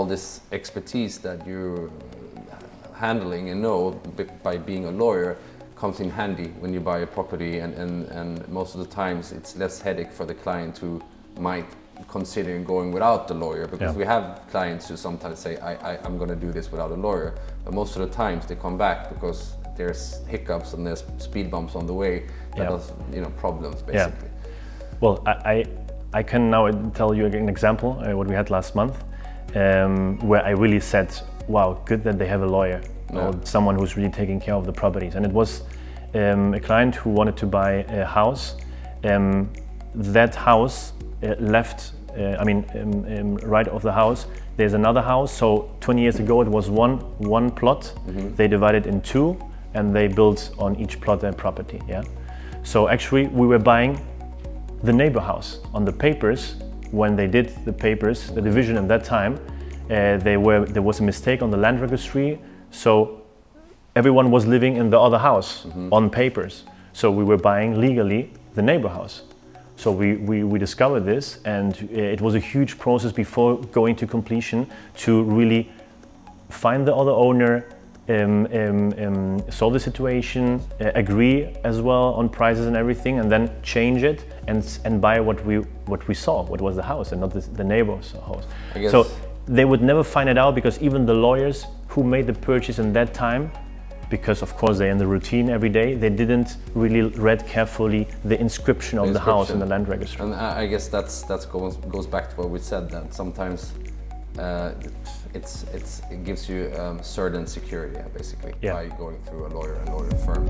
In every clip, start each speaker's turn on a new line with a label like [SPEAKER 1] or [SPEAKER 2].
[SPEAKER 1] this expertise that you're handling and know by being a lawyer comes in handy when you buy a property, and most of the times it's less headache for the client who might consider going without the lawyer, because we have clients who sometimes say I'm going to do this without a lawyer, but most of the times they come back because there's hiccups and there's speed bumps on the way that cause problems basically.
[SPEAKER 2] Well, I can now tell you an example what we had last month, where I really said, wow, good that they have a lawyer or someone who's really taking care of the properties. And it was a client who wanted to buy a house. That house left, right of the house, there's another house. So 20 years ago, it was one plot. They divided in two, and they built on each plot their property. Yeah. So actually, we were buying the neighbor house. On the papers, when they did the papers, the division at that time, there was a mistake on the land registry. So everyone was living in the other house on papers. So we were buying legally the neighbor house. So we discovered this, and it was a huge process before going to completion to really find the other owner, solve the situation, agree as well on prices and everything, and then change it and buy what we saw, what was the house, and not the neighbor's house. So they would never find it out, because even the lawyers who made the purchase in that time, because of course they're in the routine every day, they didn't really read carefully the inscription of the house in the land registry.
[SPEAKER 1] And I guess that goes back to what we said, that sometimes it gives you certain security basically by going through a lawyer firm.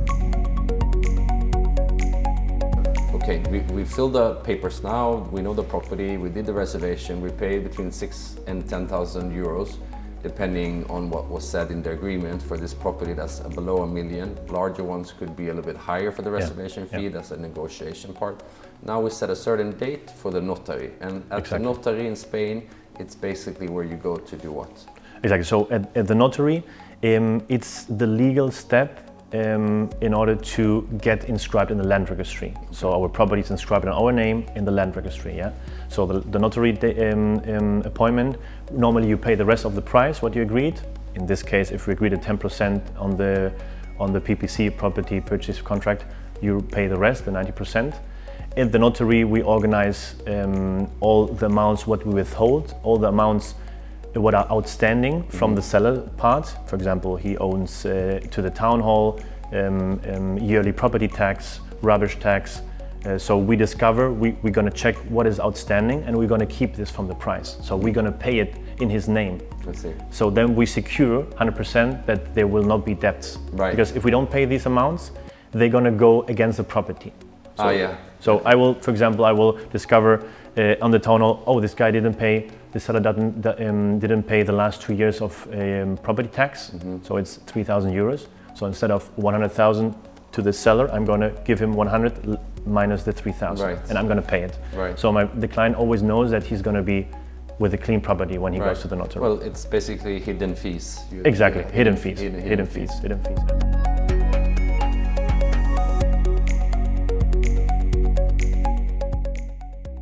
[SPEAKER 1] Okay, we filled the papers now, we know the property, we did the reservation, we paid between 6,000 and 10,000 euros, depending on what was said in the agreement for this property that's below $1 million. Larger ones could be a little bit higher for the reservation fee, that's a negotiation part. Now we set a certain date for the notary, and at the notary in Spain, it's basically where you go to do what?
[SPEAKER 2] Exactly, so at the notary, it's the legal step in order to get inscribed in the land registry. So our property is inscribed in our name in the land registry, yeah? So the notary appointment, normally you pay the rest of the price, what you agreed. In this case, if we agreed at 10% on the PPC, property purchase contract, you pay the rest, the 90%. At the notary, we organize all the amounts what we withhold, all the amounts what are outstanding from the seller part. For example, he owns to the town hall, yearly property tax, rubbish tax. So we discover, we're going to check what is outstanding, and we're going to keep this from the price. So we're going to pay it in his name.
[SPEAKER 1] I see. So
[SPEAKER 2] then we secure 100% that there will not be debts.
[SPEAKER 1] Right.
[SPEAKER 2] Because if we don't pay these amounts, they're going to go against the property. So, so I will, for example, I will discover on the town hall, oh, this guy didn't pay, the seller didn't pay the last 2 years of property tax, so it's 3,000 euros. So instead of 100,000 to the seller, I'm going to give him 100 minus the 3,000, and I'm going to pay it. So the client always knows that he's going to be with a clean property when he goes to the notary.
[SPEAKER 1] Well, it's basically hidden fees.
[SPEAKER 2] Exactly, hidden fees.